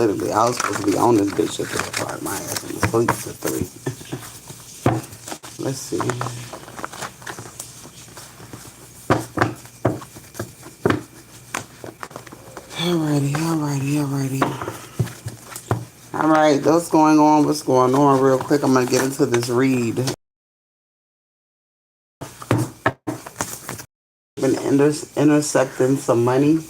literally, I was supposed to be on this bitch at 3 o'clock. My ass was asleep at 3. Let's see. Alrighty. Alright, what's going on? Real quick, I'm going to get into this read. Been intercepting some money.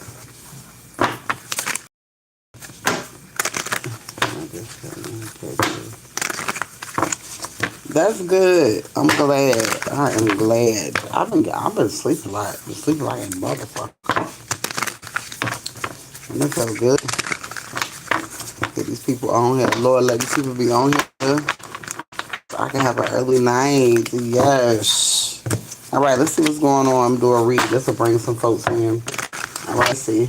That's good. I'm glad. I am glad. I've been sleeping a lot. Been sleeping like a motherfucker. And that's so good. Get these people on here. Lord, let these people be on here. So I can have an early night. Yes. All right, let's see what's going on. I'm doing a read. This will bring some folks in. All right, let's see.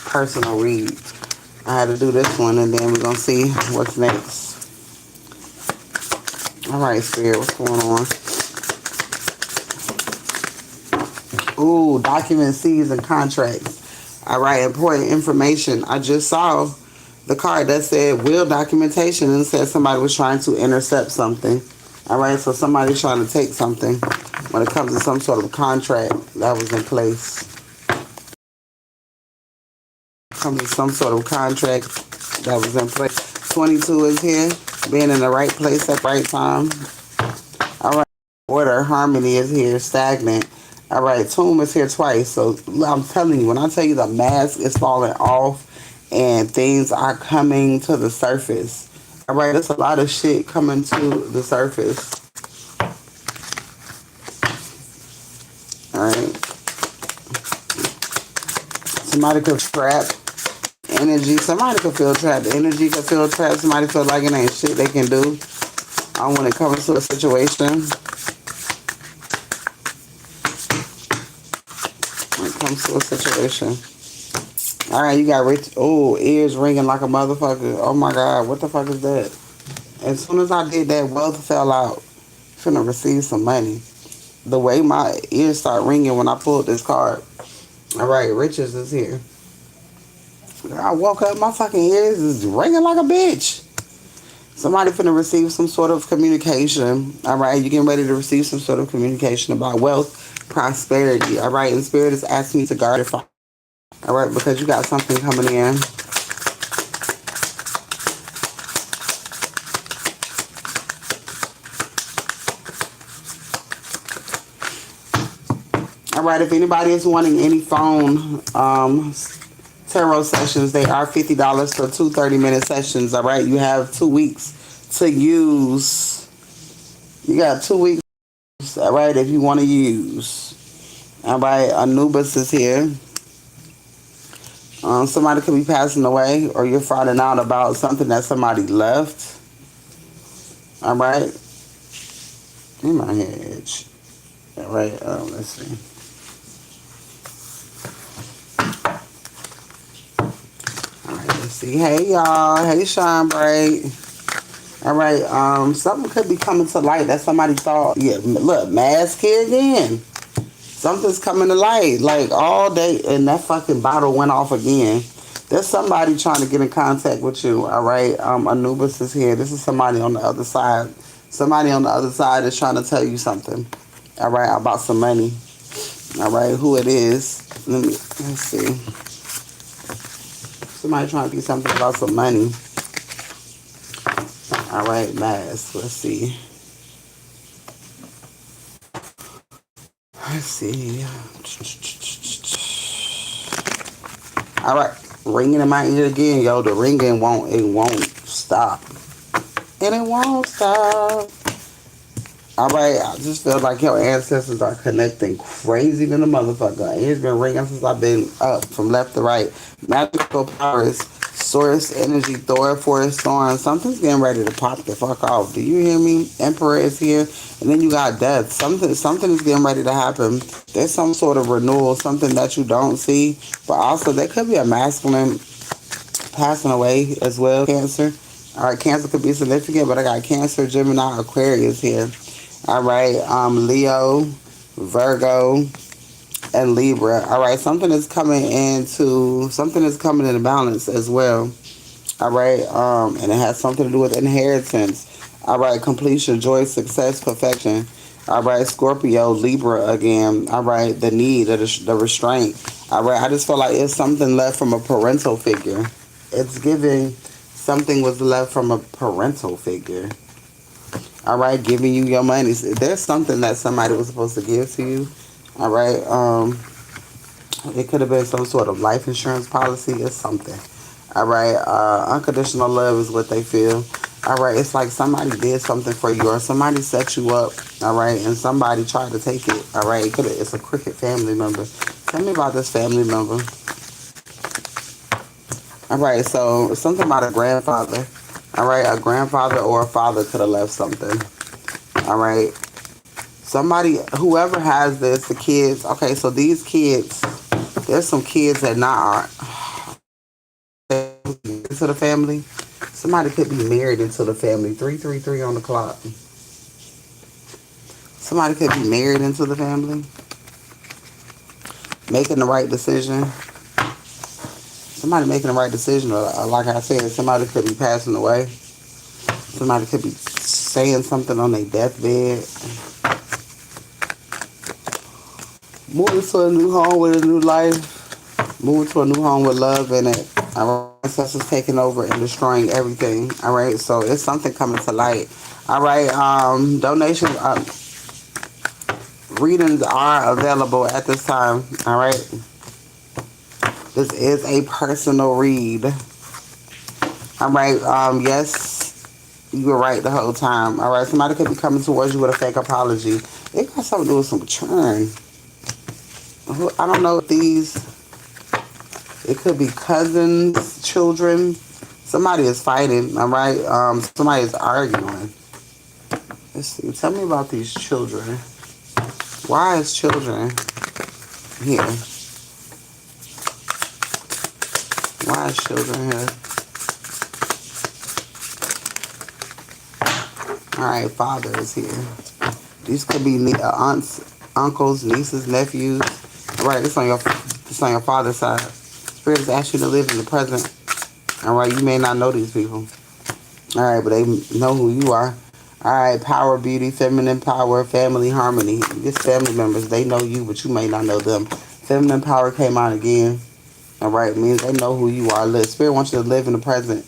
Personal read. I had to do this one, and then we're going to see what's next. All right, Spirit, what's going on? Ooh, document C's and contracts. All right, important information. I just saw the card that said will documentation and said somebody was trying to intercept something. All right, so somebody's trying to take something when it comes to some sort of contract that was in place. Comes to some sort of contract that was in place. 22 is here, being in the right place at the right time. All right, order, harmony is here, stagnant. All right, tomb is here twice. So I'm telling you, when I tell you the mask is falling off and things are coming to the surface. All right, there's a lot of shit coming to the surface. All right. Somebody could trap energy. Somebody could feel trapped. Energy could feel trapped. Somebody feel like it ain't shit they can do when it comes to a situation. All right, you got rich. Oh, ears ringing like a motherfucker. Oh my God, what the fuck is that? As soon as I did that, wealth fell out. Finna receive some money. The way my ears start ringing when I pulled this card. All right, riches is here. I woke up, my fucking ears is ringing like a bitch. Somebody finna receive some sort of communication. All right, you getting ready to receive some sort of communication about wealth, prosperity. All right, and Spirit is asking you to guard your phone. All right, because you got something coming in. All right, if anybody is wanting any phone tarot sessions, they are $50 for 2 30-minute sessions. All right, you have 2 weeks to use. You got 2 weeks. All right, if you want to use. All right, Anubis is here. Somebody could be passing away, or you're finding out about something that somebody left. All right. In my head. All right. Let's see. All right. Let's see. Hey y'all. Hey Shine Bright. All right. Something could be coming to light that somebody thought. Yeah. Look, mask here again. Something's coming to light, like all day, and that fucking bottle went off again. There's somebody trying to get in contact with you, all right? Anubis is here. This is somebody on the other side. Somebody on the other side is trying to tell you something, all right, about some money, all right? Who it is, let's see. Somebody trying to do something about some money. All right, mask, let's see. Let's see. All right, ringing in my ear again, yo. The ringing won't stop, and it won't stop. All right, I just feel like your ancestors are connecting crazy than a motherfucker. It's been ringing since I've been up from left to right. Magical powers, source energy, Thor, forest, storm. Something's getting ready to pop the fuck off. Do you hear me? Emperor is here, and then you got death. Something is getting ready to happen. There's some sort of renewal, something that you don't see, but also there could be a masculine passing away as well. Cancer. All right, Cancer could be significant, but I got Cancer, Gemini, Aquarius here. All right, Leo, Virgo, and Libra. All right, something is coming into balance as well. All right, and it has something to do with inheritance. All right, completion, joy, success, perfection. All right, Scorpio, Libra again. All right, the need, the restraint. All right, I just feel like it's something left from a parental figure. It's giving something was left from a parental figure. All right, giving you your money. There's something that somebody was supposed to give to you. All right, it could have been some sort of life insurance policy or something. All right, unconditional love is what they feel. All right, it's like somebody did something for you or somebody set you up. All right, and somebody tried to take it. All right, it's a cricket family member. Tell me about this family member. All right, so something about a grandfather. All right, a grandfather or a father could have left something. All right, somebody, whoever has this, the kids. Okay, so these kids, there's some kids that not into the family. Somebody could be married into the family. 333 on the clock. Somebody could be married into the family, making the right decision. Somebody making the right decision, or like I said, somebody could be passing away. Somebody could be saying something on their deathbed. Moving to a new home with a new life. Moving to a new home with love in it. Our ancestors taking over and destroying everything. All right, so it's something coming to light. All right, donations, readings are available at this time. All right, this is a personal read. All right, yes, you were right the whole time. All right, somebody could be coming towards you with a fake apology. It got something to do with some churn. I don't know if these, it could be cousins, children. Somebody is fighting, all right? Somebody is arguing. Let's see. Tell me about these children. Why is children here? Why is children here? All right, father is here. These could be aunts, uncles, nieces, nephews. All right, this on your father's side. Spirit is asking you to live in the present. All right, you may not know these people. All right, but they know who you are. All right, power, beauty, feminine power, family harmony. These family members, they know you, but you may not know them. Feminine power came out again. All right, means they know who you are. Spirit wants you to live in the present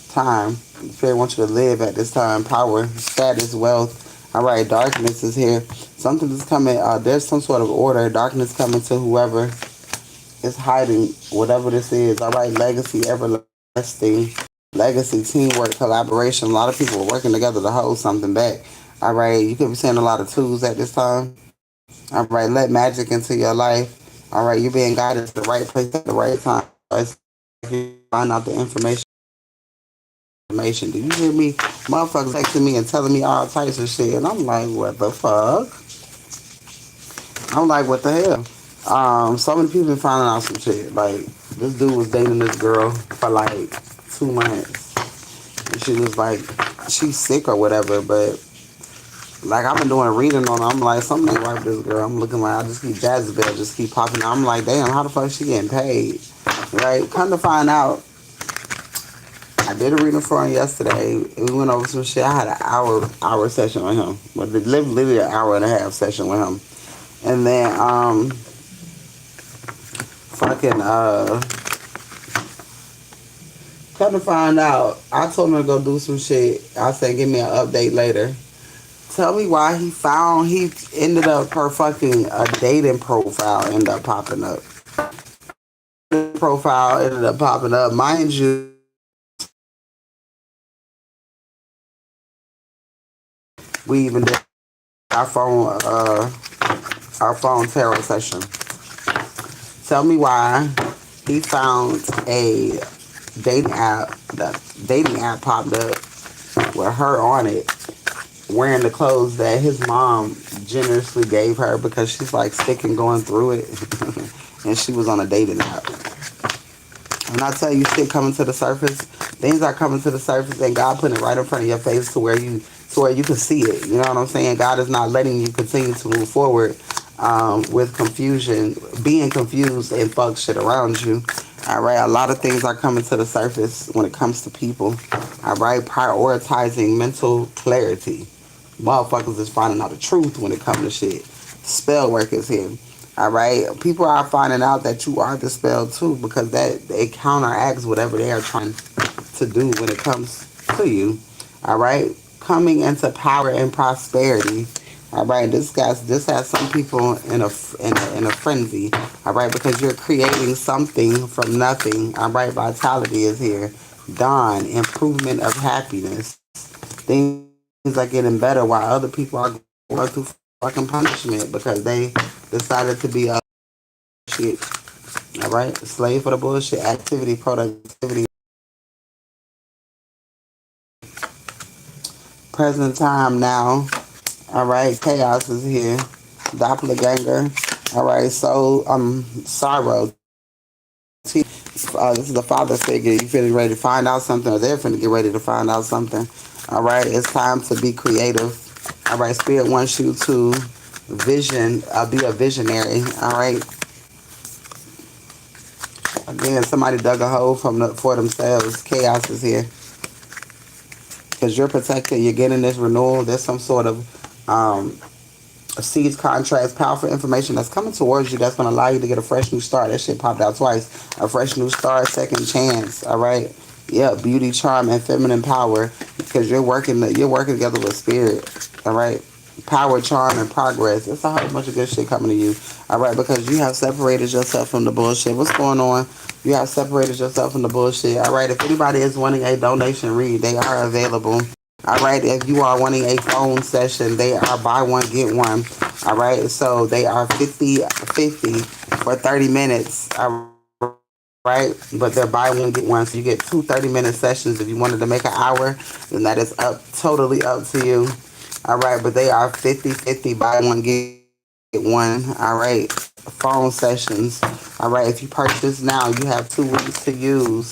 time. Spirit wants you to live at this time. Power, status, wealth. All right, darkness is here. Something is coming. There's some sort of order. Darkness coming to whoever is hiding, whatever this is. All right, legacy, everlasting. Legacy, teamwork, collaboration. A lot of people are working together to hold something back. All right, you could be saying a lot of twos at this time. All right, let magic into your life. All right, you're being guided to the right place at the right time. You find out the information. Do you hear me? Motherfuckers texting me and telling me all types of shit, and I'm like, what the fuck? I'm like, what the hell? So many people been finding out some shit. Like, this dude was dating this girl for like 2 months. And she was like, she's sick or whatever, but like I've been doing a reading on her. I'm like, something ain't right with this girl. I'm looking like I just keep Jezebel just keep popping out. I'm like, damn, how the fuck is she getting paid? Right? Come to find out, I did a reading for him yesterday. We went over some shit. I had an hour session with him. But literally an hour and a half session with him. And then come to find out, I told him to go do some shit. I said, give me an update later. Tell me why he ended up, her fucking dating profile ended up popping up. Profile ended up popping up. Mind you, we even did our phone tarot session. Tell me why he found a dating app. The dating app popped up with her on it, wearing the clothes that his mom generously gave her because she's like sick and going through it, and she was on a dating app. When I tell you shit coming to the surface, things are coming to the surface, and God putting it right in front of your face to where you can see it. You know what I'm saying? God is not letting you continue to move forward with confusion, being confused and fuck shit around you. All right, a lot of things are coming to the surface when it comes to people. All right, prioritizing mental clarity. Motherfuckers is finding out the truth when it comes to shit. Spell work is here. All right, people are finding out that you are the spell too because that it counteracts whatever they are trying to do when it comes to you. All right, coming into power and prosperity. All right, this has some people in a frenzy. All right, because you're creating something from nothing. All right, vitality is here. Dawn, improvement of happiness. Things are getting better while other people are going through fucking punishment because they decided to be a shit. All right, slave for the bullshit. Activity, productivity. Present time now. All right, chaos is here. Doppelganger. All right, so sorrow. This is the father figure. You feeling ready to find out something, or they're finna get ready to find out something. All right, it's time to be creative. All right, spirit wants you to vision, be a visionary. All right, again, somebody dug a hole for themselves. Chaos is here because you're protected. You're getting this renewal. There's some sort of seeds, contracts, powerful information that's coming towards you that's going to allow you to get a fresh new start. That shit popped out twice. A fresh new start, second chance. All right. Yeah, beauty, charm, and feminine power because you're working together with spirit. All right. Power, charm, and progress. It's a whole bunch of good shit coming to you. All right, because you have separated yourself from the bullshit. What's going on? You have separated yourself from the bullshit. All right. If anybody is wanting a donation read, they are available. All right, if you are wanting a phone session, they are buy one, get one. All right, so they are 50-50 for 30 minutes. All right, but they're buy one, get one. So you get two 30-minute sessions. If you wanted to make an hour, then that is totally up to you. All right, but they are 50-50 buy one, get one. All right, phone sessions. All right, if you purchase now, you have 2 weeks to use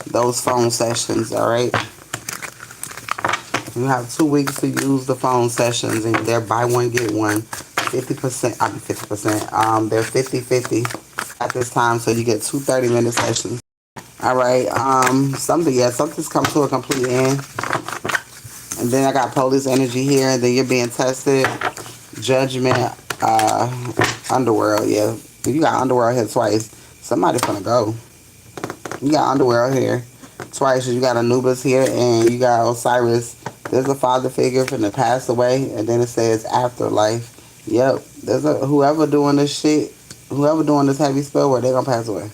those phone sessions. All right. You have 2 weeks to use the phone sessions, and they're buy one get one, 50%. I mean 50%. They're 50-50 at this time, so you get two 30-minute sessions. All right. Something's come to a complete end, and then I got police energy here. And then you're being tested. Judgment. Underworld. Yeah, you got underworld here twice. Somebody's gonna go. You got underworld here twice. You got Anubis here, and you got Osiris. There's a father figure from the past away, and then it says afterlife. Yep, there's whoever doing this shit, whoever doing this heavy spell work, they gonna pass away.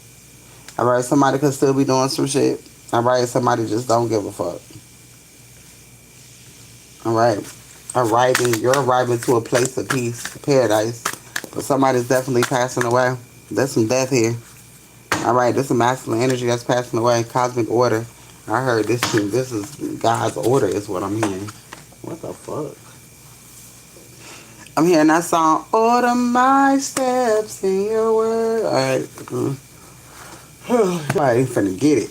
All right, somebody could still be doing some shit. All right, somebody just don't give a fuck. All right, you're arriving to a place of peace, paradise, but somebody's definitely passing away. There's some death here. All right, this is masculine energy that's passing away. Cosmic order. I heard this too. This is God's order is what I'm hearing. What the fuck? I'm hearing that song, Order My Steps in Your Word. All right. I ain't finna get it.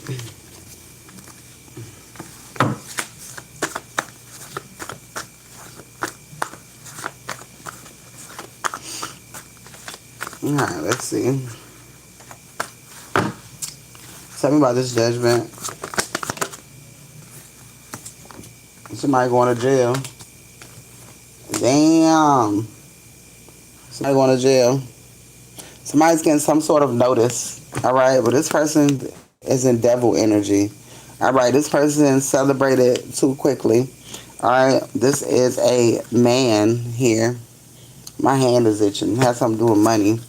All right, let's see. Tell me about this judgment. Somebody going to jail. Damn. Somebody going to jail. Somebody's getting some sort of notice. All right, but this person is in devil energy. All right, this person celebrated too quickly. All right, this is a man here. My hand is itching. It has something to do with money.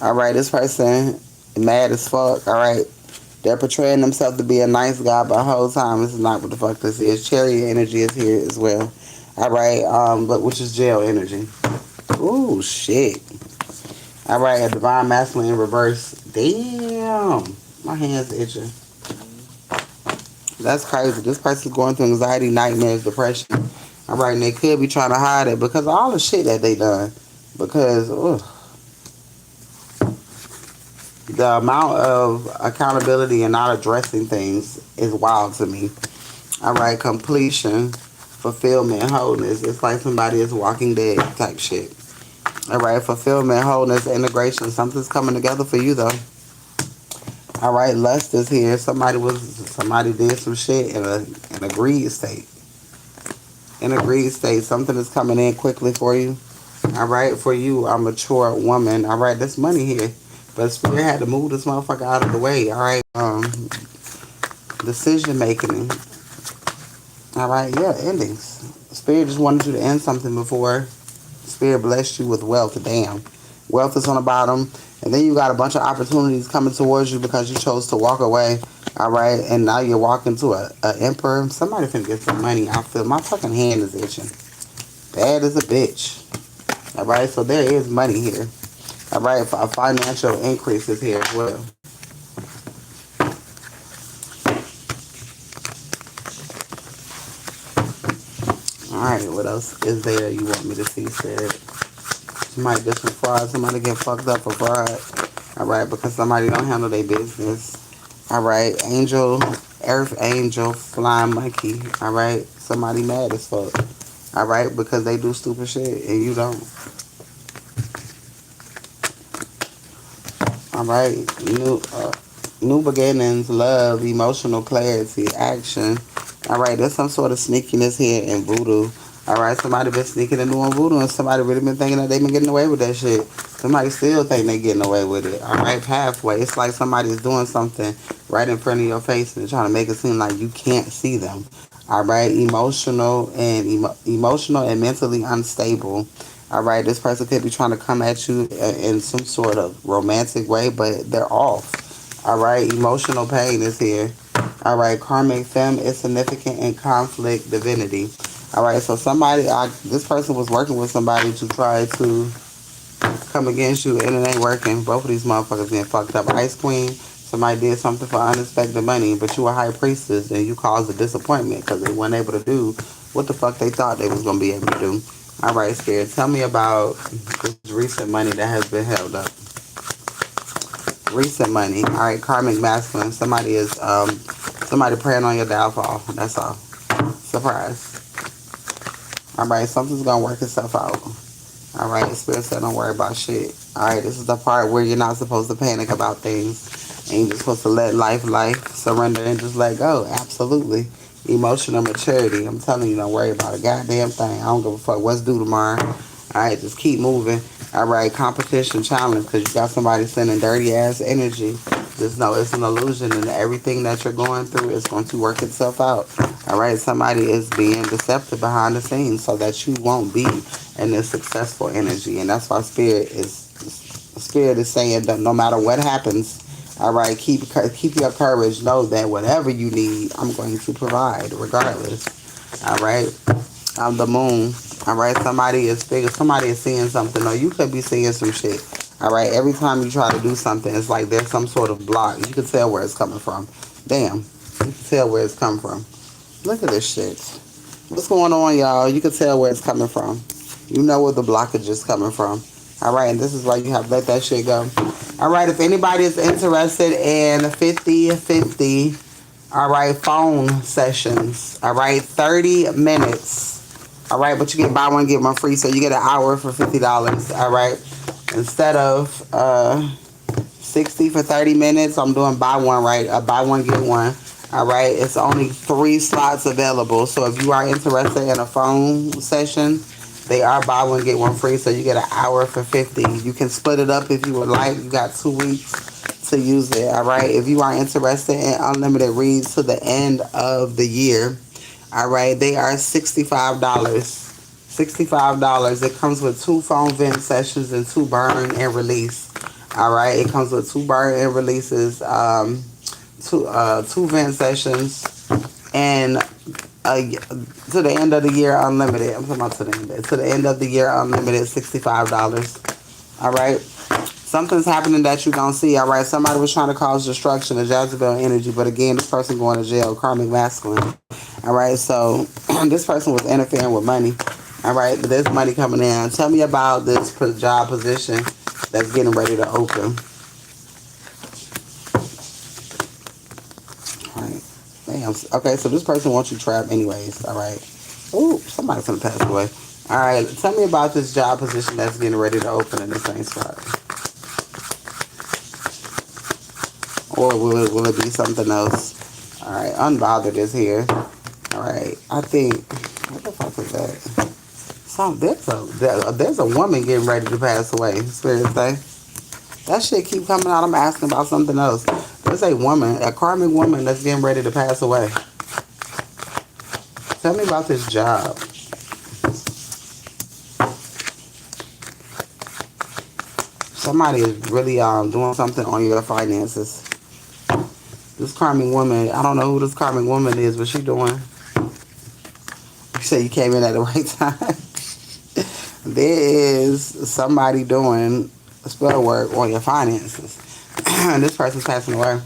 All right, this person mad as fuck. All right, they're portraying themselves to be a nice guy, but the whole time this is not what the fuck this is. Chariot energy is here as well. All right, but which is jail energy. Ooh, shit. All right, a divine masculine in reverse. Damn, my hand's itching. That's crazy. This person's going through anxiety, nightmares, depression. All right, and they could be trying to hide it because of all the shit that they done. Because, the amount of accountability and not addressing things is wild to me. All right, completion, fulfillment, wholeness. It's like somebody is walking dead type shit. All right, fulfillment, wholeness, integration. Something's coming together for you though. All right, lust is here. Somebody did some shit in a greed state. In a greed state, something is coming in quickly for you. All right, for you, a mature woman. All right, there's money here, but Spirit had to move this motherfucker out of the way. All right, decision making. All right, yeah, endings. Spirit just wanted you to end something before Spirit blessed you with wealth. Damn, wealth is on the bottom, and then you got a bunch of opportunities coming towards you because you chose to walk away. All right, and now you're walking to a emperor. Somebody finna get some money. I feel my fucking hand is itching. Bad as a bitch. All right, so there is money here. All right, a financial increase is here as well. All right, what else is there you want me to see, Spirit? Somebody get some fraud. Somebody get fucked up for fraud. All right, because somebody don't handle their business. All right, angel, earth angel, flying monkey. All right, somebody mad as fuck. All right, because they do stupid shit and you don't. All right, new beginnings, love, emotional clarity, action. All right, there's some sort of sneakiness here in voodoo. All right, somebody been sneaking and doing voodoo, and somebody really been thinking that they been getting away with that shit. Somebody still think they getting away with it. All right, pathway. It's like somebody's doing something right in front of your face and trying to make it seem like you can't see them. All right, emotional and mentally unstable. All right, this person could be trying to come at you in some sort of romantic way, but they're off. All right, emotional pain is here. All right, karmic femme is significant in conflict divinity. All right, so this person was working with somebody to try to come against you, and it ain't working. Both of these motherfuckers getting fucked up. Ice Queen, somebody did something for unexpected money, but you a high priestess, and you caused a disappointment because they weren't able to do what the fuck they thought they was going to be able to do. All right, Spirit, tell me about this recent money that has been held up. Recent money. All right, karmic masculine. Somebody praying on your downfall. That's all. Surprise. All right, something's gonna work itself out. All right, Spirit said don't worry about shit. All right, this is the part where you're not supposed to panic about things, and you're supposed to let life, surrender, and just let go. Absolutely. Emotional maturity. I'm telling you, don't worry about a goddamn thing. I don't give a fuck what's due tomorrow. All right, just keep moving. All right, competition challenge, because you got somebody sending dirty ass energy. Just know it's an illusion, and everything that you're going through is going to work itself out. All right, somebody is being deceptive behind the scenes so that you won't be in this successful energy, and that's why Spirit is saying that no matter what happens, all right, keep your courage. Know that whatever you need, I'm going to provide, regardless. All right, I'm the moon. All right, somebody is seeing something, or you could be seeing some shit. All right, every time you try to do something, it's like there's some sort of block. You can tell where it's coming from. Damn, you can tell where it's coming from. Look at this shit. What's going on, y'all? You can tell where it's coming from. You know where the blockage is coming from. All right, and this is why you have to let that shit go. All right, if anybody is interested in 50/50, all right, phone sessions, all right, 30 minutes. All right, but you get buy one, get one free, so you get an hour for $50, all right? Instead of 60 for 30 minutes, I'm doing buy one, right? Buy one, get one. All right, it's only 3 slots available. So if you are interested in a phone session, they are buy one, get one free. So you get an hour for 50. You can split it up if you would like. You got 2 weeks to use it. All right, if you are interested in unlimited reads to the end of the year, all right, they are $65. $65. It comes with 2 phone vent sessions and 2 burn and release. All right, it comes with 2 burn and releases, 2 vent sessions, and to the end of the year unlimited. I'm talking about to the end of the year unlimited, $65. All right. Something's happening that you don't see. All right. Somebody was trying to cause destruction of Jezebel energy, but again, this person going to jail, karmic masculine. All right. So this person was interfering with money. All right. But there's money coming in. Tell me about this job position that's getting ready to open. All right. Damn. Okay. So this person wants you trapped anyways. All right. Ooh, somebody's going to pass away. All right. Tell me about this job position that's getting ready to open in the same spot. or will it be something else? All right, unbothered is here. All right, I think, what the fuck is that? There's a woman getting ready to pass away. Spirit say that shit keep coming out. I'm asking about something else. There's a woman, a karmic woman that's getting ready to pass away. Tell me about this job. Somebody is really doing something on your finances. This karmic woman, I don't know who this karmic woman is, but she doing. You say you came in at the right time. There is somebody doing spell work on your finances. This person's passing away.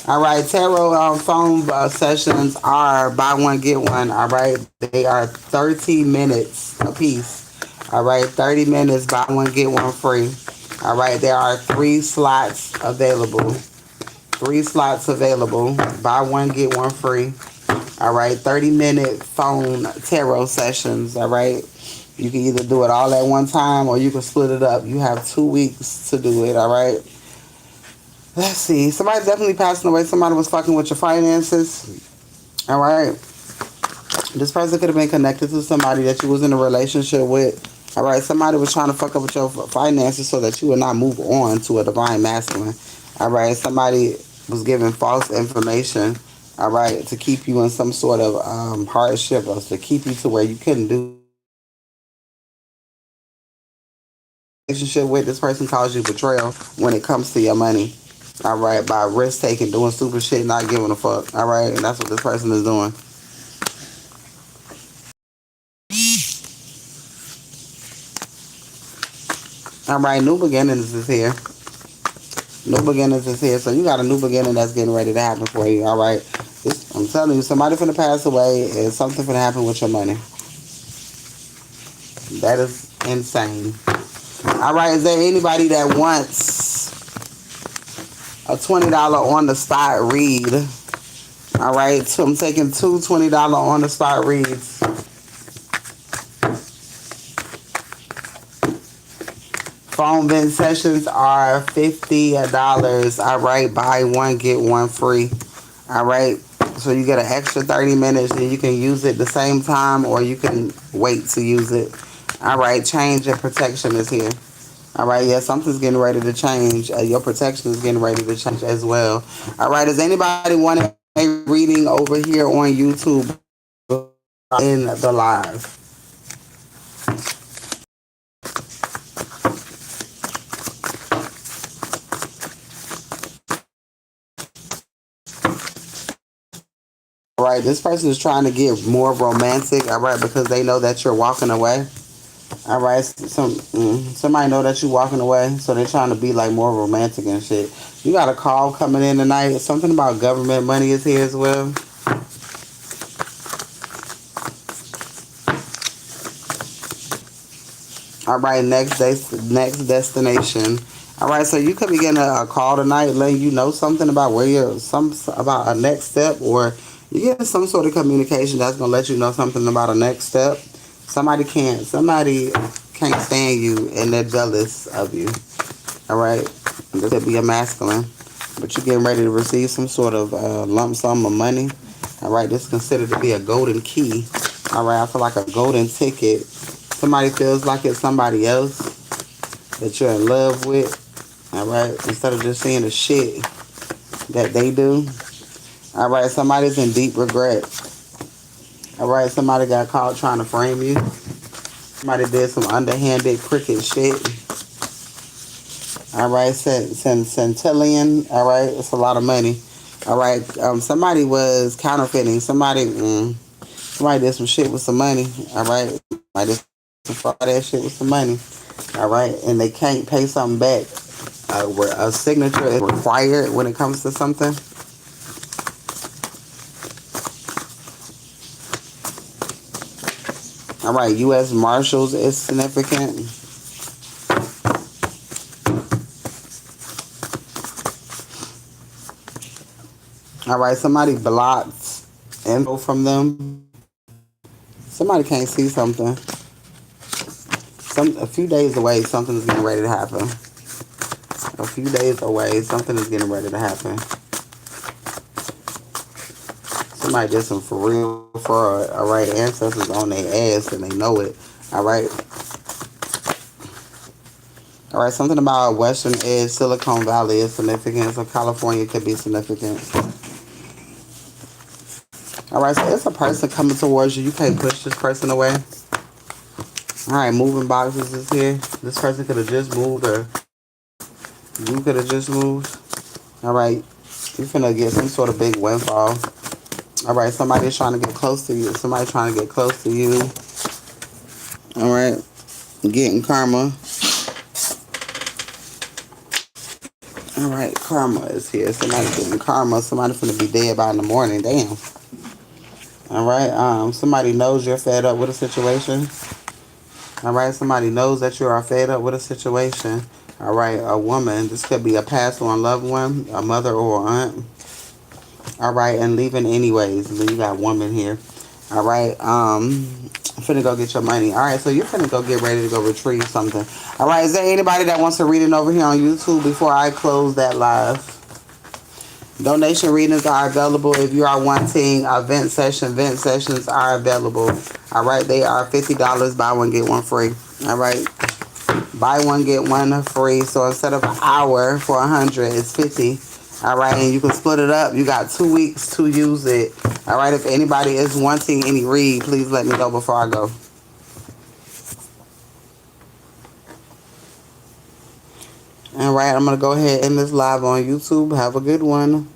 All right, tarot phone sessions are buy one, get one. All right, they are 30 minutes a piece. All right, 30 minutes, buy one, get one free. All right, there are 3 slots available. 3 slots available. Buy one, get one free. All right, 30-minute phone tarot sessions. All right, you can either do it all at one time or you can split it up. You have 2 weeks to do it. All right. Let's see. Somebody's definitely passing away. Somebody was fucking with your finances. All right. This person could have been connected to somebody that you was in a relationship with. All right. Somebody was trying to fuck up with your finances so that you would not move on to a divine masculine. All right. Somebody was giving false information. All right. To keep you in some sort of hardship or to keep you to where you couldn't do relationship with. This person calls you betrayal when it comes to your money. All right, by risk taking, doing stupid shit, not giving a fuck. All right, and that's what this person is doing. All right, new beginnings is here. New beginnings is here. So you got a new beginning that's getting ready to happen for you. All right, I'm telling you, somebody finna pass away and something finna happen with your money. That is insane. All right, is there anybody that wants a $20 on the spot read? All right, so I'm taking 2 $20 on the spot reads. Phone vent sessions are $50. All right, buy one, get one free. All right, so you get an extra 30 minutes and you can use it the same time or you can wait to use it. All right, change and protection is here. All right, yeah, something's getting ready to change. Your protection is getting ready to change as well. All right, does anybody want a reading over here on YouTube in the live? All right, this person is trying to get more romantic, all right, because they know that you're walking away. All right, somebody know that you're walking away, so they're trying to be like more romantic and shit. You got a call coming in tonight. Something about government money is here as well. All right, next destination. All right, so you could be getting a call tonight, letting you know something about where you're, about a next step, or you get some sort of communication that's gonna let you know something about a next step. Somebody can't stand you and they're jealous of you. All right, this could be a masculine, but you're getting ready to receive some sort of lump sum of money. All right, this is considered to be a golden key. All right, I feel like a golden ticket. Somebody feels like it's somebody else that you're in love with. All right, instead of just seeing the shit that they do. All right, somebody's in deep regret. All right, somebody got caught trying to frame you. Somebody did some underhanded crooked shit. All right, centillion. All right, it's a lot of money. All right, somebody was counterfeiting. Somebody did some shit with some money. All right, somebody did some fraud that shit with some money. All right, and they can't pay something back. Where a signature is required when it comes to something. All right, U.S. Marshals is significant. All right, somebody blocked info from them. Somebody can't see something. A few days away, something is getting ready to happen. A few days away, something is getting ready to happen. Somebody did some for real fraud. All right, ancestors on their ass and they know it. All right. All right, something about Western Edge, Silicon Valley is significant. So California could be significant. All right, so it's a person coming towards you. You can't push this person away. All right, moving boxes is here. This person could have just moved, or you could have just moved. All right, you're finna get some sort of big windfall. All right, somebody's trying to get close to you. Somebody trying to get close to you. All right, getting karma. All right, karma is here. Somebody getting karma. Somebody finna be dead by in the morning. Damn. All right, somebody knows you're fed up with a situation. All right, somebody knows that you are fed up with a situation. All right, a woman. This could be a passed on loved one, a mother or aunt. All right, and leaving anyways. And then you got woman here. All right, finna go get your money. All right, so you're finna go get ready to go retrieve something. All right, is there anybody that wants to read it over here on YouTube before I close that live? Donation readings are available if you are wanting a vent session. Vent sessions are available. All right, they are $50. Buy one, get one free. All right, buy one, get one free. So instead of an hour for 100, it's 50. All right, and you can split it up. You got 2 weeks to use it. All right, if anybody is wanting any read, please let me know before I go. All right, I'm going to go ahead and end this live on YouTube. Have a good one.